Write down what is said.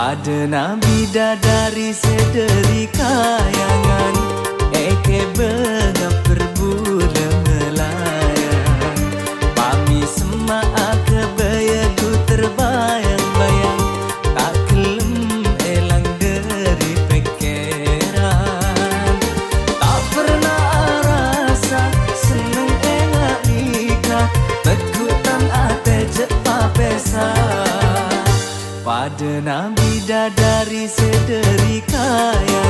Padana bidadari sederi kayangan, eke bengap berbula melayan. Pami semak kebayaku terbayang-bayang, tak kelem elang dari pikiran. Tak pernah rasa seneng enak nikah, tekutan ate jepa pesa. Padana bidadari sederi kaya.